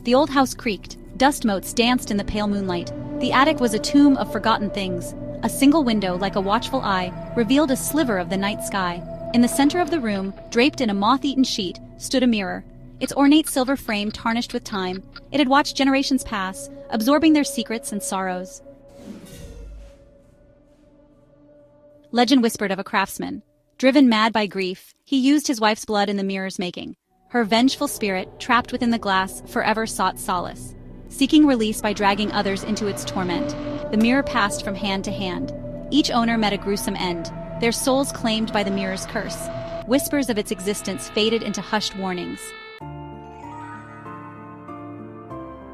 The old house creaked. Dust motes danced in the pale moonlight. The attic was a tomb of forgotten things. A single window, like a watchful eye, revealed a sliver of the night sky. In the center of the room, draped in a moth-eaten sheet, stood a mirror. Its ornate silver frame tarnished with time. It had watched generations pass, absorbing their secrets and sorrows. Legend whispered of a craftsman. Driven mad by grief, he used his wife's blood in the mirror's making. Her vengeful spirit, trapped within the glass, forever sought solace. Seeking release by dragging others into its torment, the mirror passed from hand to hand. Each owner met a gruesome end, their souls claimed by the mirror's curse. Whispers of its existence faded into hushed warnings.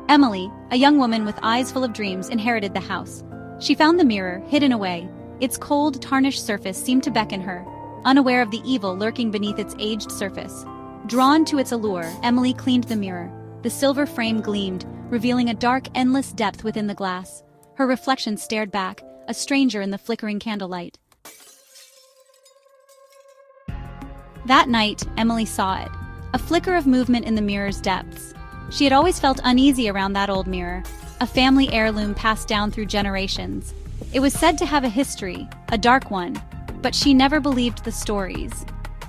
Emily, a young woman with eyes full of dreams, inherited the house. She found the mirror, hidden away. Its cold, tarnished surface seemed to beckon her, unaware of the evil lurking beneath its aged surface. Drawn to its allure, Emily cleaned the mirror. The silver frame gleamed, revealing a dark, endless depth within the glass. Her reflection stared back, a stranger in the flickering candlelight. That night, Emily saw it, a flicker of movement in the mirror's depths. She had always felt uneasy around that old mirror, a family heirloom passed down through generations. It was said to have a history, a dark one, but she never believed the stories.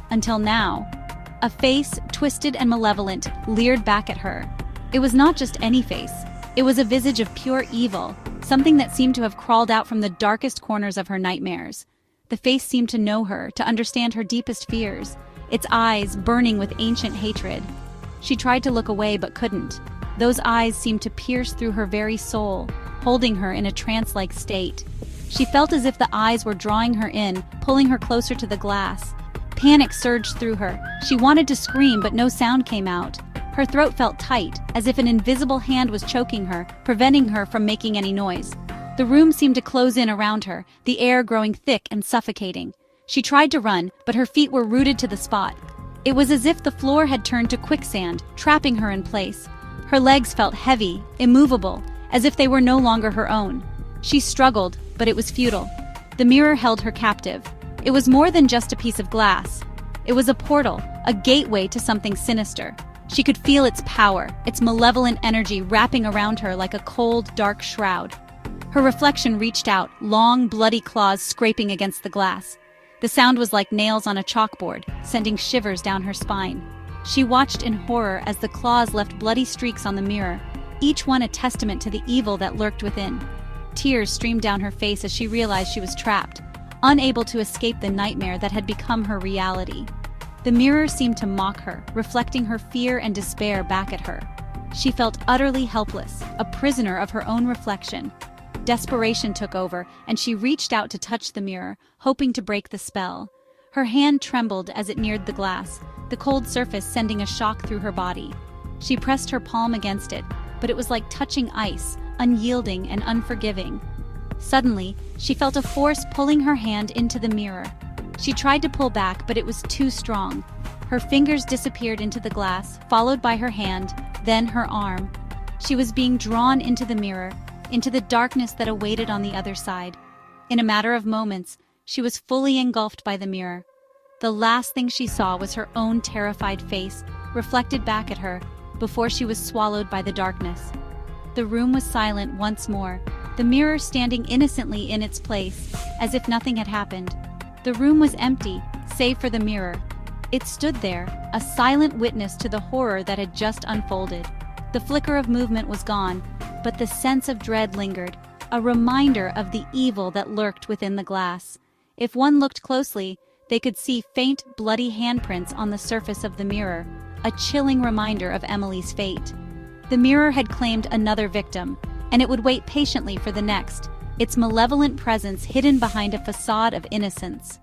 Until now. A face, twisted and malevolent, leered back at her. It was not just any face. It was a visage of pure evil, something that seemed to have crawled out from the darkest corners of her nightmares. The face seemed to know her, to understand her deepest fears, its eyes burning with ancient hatred. She tried to look away but couldn't. Those eyes seemed to pierce through her very soul, holding her in a trance-like state. She felt as if the eyes were drawing her in, pulling her closer to the glass. Panic surged through her. She wanted to scream, but no sound came out. Her throat felt tight, as if an invisible hand was choking her, preventing her from making any noise. The room seemed to close in around her, the air growing thick and suffocating. She tried to run, but her feet were rooted to the spot. It was as if the floor had turned to quicksand, trapping her in place. Her legs felt heavy, immovable, as if they were no longer her own. She struggled, but it was futile. The mirror held her captive. It was more than just a piece of glass. It was a portal, a gateway to something sinister. She could feel its power, its malevolent energy wrapping around her like a cold, dark shroud. Her reflection reached out, long, bloody claws scraping against the glass. The sound was like nails on a chalkboard, sending shivers down her spine. She watched in horror as the claws left bloody streaks on the mirror, each one a testament to the evil that lurked within. Tears streamed down her face as she realized she was trapped, unable to escape the nightmare that had become her reality. The mirror seemed to mock her, reflecting her fear and despair back at her. She felt utterly helpless, a prisoner of her own reflection. Desperation took over, and she reached out to touch the mirror, hoping to break the spell. Her hand trembled as it neared the glass, the cold surface sending a shock through her body. She pressed her palm against it, but it was like touching ice, unyielding and unforgiving. Suddenly, she felt a force pulling her hand into the mirror. She tried to pull back, but it was too strong. Her fingers disappeared into the glass, followed by her hand, then her arm. She was being drawn into the mirror, into the darkness that awaited on the other side. In a matter of moments, she was fully engulfed by the mirror. The last thing she saw was her own terrified face, reflected back at her, before she was swallowed by the darkness. The room was silent once more, the mirror standing innocently in its place, as if nothing had happened. The room was empty, save for the mirror. It stood there, a silent witness to the horror that had just unfolded. The flicker of movement was gone, but the sense of dread lingered, a reminder of the evil that lurked within the glass. If one looked closely, they could see faint, bloody handprints on the surface of the mirror, a chilling reminder of Emily's fate. The mirror had claimed another victim, and it would wait patiently for the next, its malevolent presence hidden behind a facade of innocence.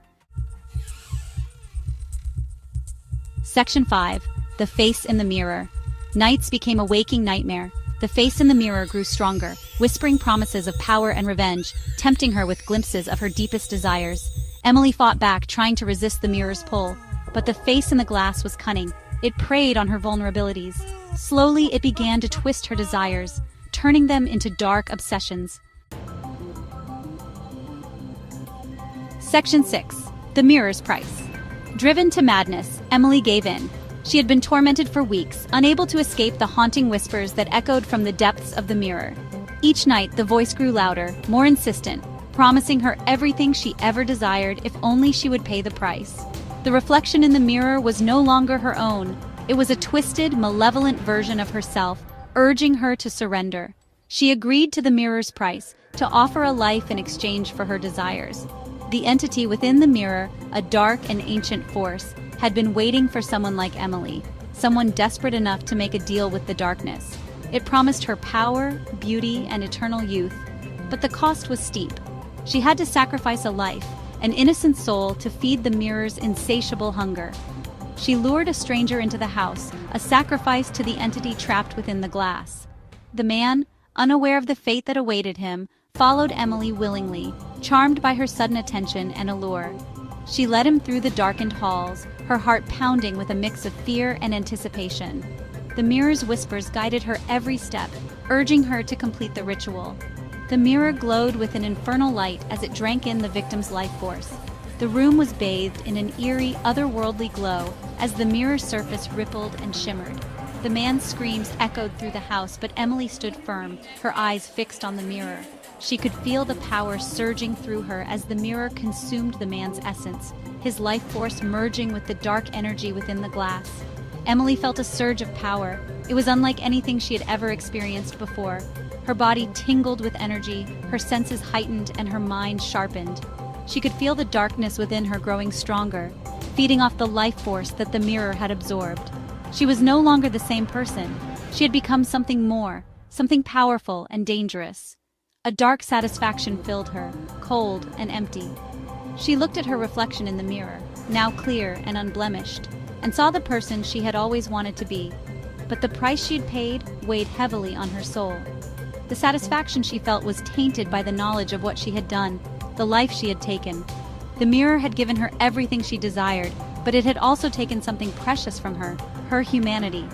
Section 5. The Face in the Mirror. Nights became a waking nightmare. The face in the mirror grew stronger, whispering promises of power and revenge, tempting her with glimpses of her deepest desires. Emily fought back, trying to resist the mirror's pull, but the face in the glass was cunning. It preyed on her vulnerabilities. Slowly, it began to twist her desires, turning them into dark obsessions. Section 6. The Mirror's Price. Driven to madness, Emily gave in. She had been tormented for weeks, unable to escape the haunting whispers that echoed from the depths of the mirror. Each night, the voice grew louder, more insistent, promising her everything she ever desired if only she would pay the price. The reflection in the mirror was no longer her own. It was a twisted, malevolent version of herself, urging her to surrender. She agreed to the mirror's price, to offer a life in exchange for her desires. The entity within the mirror, a dark and ancient force, had been waiting for someone like Emily, someone desperate enough to make a deal with the darkness. It promised her power, beauty, and eternal youth, but the cost was steep. She had to sacrifice a life, an innocent soul, to feed the mirror's insatiable hunger. She lured a stranger into the house, a sacrifice to the entity trapped within the glass. The man, unaware of the fate that awaited him, followed Emily willingly, charmed by her sudden attention and allure. She led him through the darkened halls, her heart pounding with a mix of fear and anticipation. The mirror's whispers guided her every step, urging her to complete the ritual. The mirror glowed with an infernal light as it drank in the victim's life force. The room was bathed in an eerie, otherworldly glow as the mirror's surface rippled and shimmered. The man's screams echoed through the house, but Emily stood firm, her eyes fixed on the mirror. She could feel the power surging through her as the mirror consumed the man's essence, his life force merging with the dark energy within the glass. Emily felt a surge of power. It was unlike anything she had ever experienced before. Her body tingled with energy, her senses heightened, and her mind sharpened. She could feel the darkness within her growing stronger, feeding off the life force that the mirror had absorbed. She was no longer the same person. She had become something more, something powerful and dangerous. A dark satisfaction filled her, cold and empty. She looked at her reflection in the mirror, now clear and unblemished, and saw the person she had always wanted to be. But the price she had paid weighed heavily on her soul. The satisfaction she felt was tainted by the knowledge of what she had done, the life she had taken. The mirror had given her everything she desired, but it had also taken something precious from her, her humanity.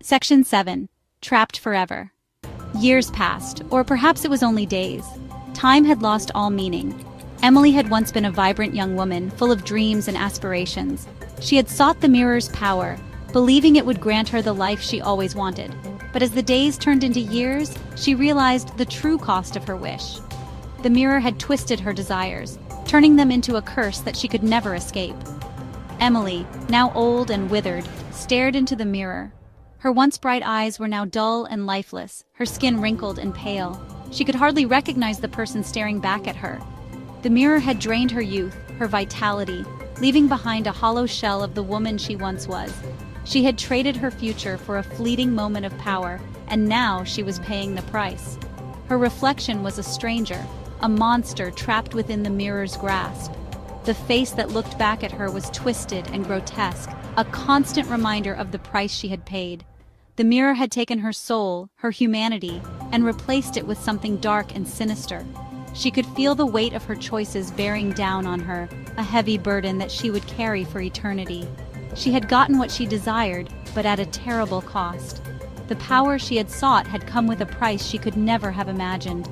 Section 7. Trapped forever. Years passed, or perhaps it was only days. Time had lost all meaning. Emily had once been a vibrant young woman, full of dreams and aspirations. She had sought the mirror's power, believing it would grant her the life she always wanted. But as the days turned into years, she realized the true cost of her wish. The mirror had twisted her desires, turning them into a curse that she could never escape. Emily, now old and withered, stared into the mirror. Her once bright eyes were now dull and lifeless, her skin wrinkled and pale. She could hardly recognize the person staring back at her. The mirror had drained her youth, her vitality, leaving behind a hollow shell of the woman she once was. She had traded her future for a fleeting moment of power, and now she was paying the price. Her reflection was a stranger, a monster trapped within the mirror's grasp. The face that looked back at her was twisted and grotesque, a constant reminder of the price she had paid. The mirror had taken her soul, her humanity, and replaced it with something dark and sinister. She could feel the weight of her choices bearing down on her, a heavy burden that she would carry for eternity. She had gotten what she desired, but at a terrible cost. The power she had sought had come with a price she could never have imagined.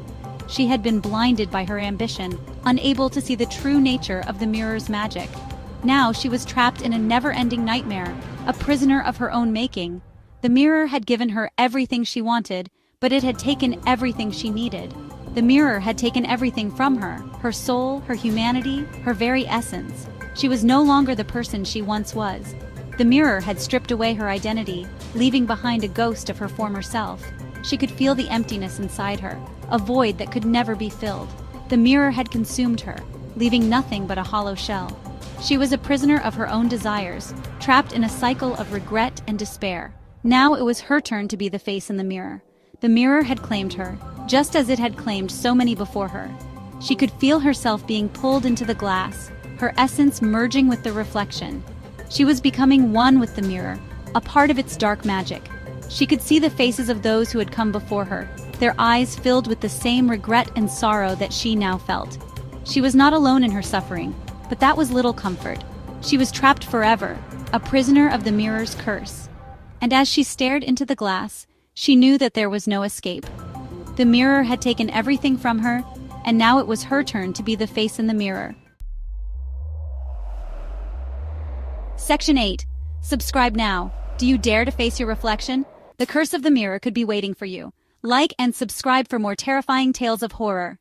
She had been blinded by her ambition, unable to see the true nature of the mirror's magic. Now she was trapped in a never-ending nightmare, a prisoner of her own making. The mirror had given her everything she wanted, but it had taken everything she needed. The mirror had taken everything from her, her soul, her humanity, her very essence. She was no longer the person she once was. The mirror had stripped away her identity, leaving behind a ghost of her former self. She could feel the emptiness inside her, a void that could never be filled. The mirror had consumed her, leaving nothing but a hollow shell. She was a prisoner of her own desires, trapped in a cycle of regret and despair. Now it was her turn to be the face in the mirror. The mirror had claimed her, just as it had claimed so many before her. She could feel herself being pulled into the glass, her essence merging with the reflection. She was becoming one with the mirror, a part of its dark magic. She could see the faces of those who had come before her, their eyes filled with the same regret and sorrow that she now felt. She was not alone in her suffering, but that was little comfort. She was trapped forever, a prisoner of the mirror's curse. And as she stared into the glass, she knew that there was no escape. The mirror had taken everything from her, and now it was her turn to be the face in the mirror. Section 8. Subscribe now. Do you dare to face your reflection? The curse of the mirror could be waiting for you. Like and subscribe for more terrifying tales of horror.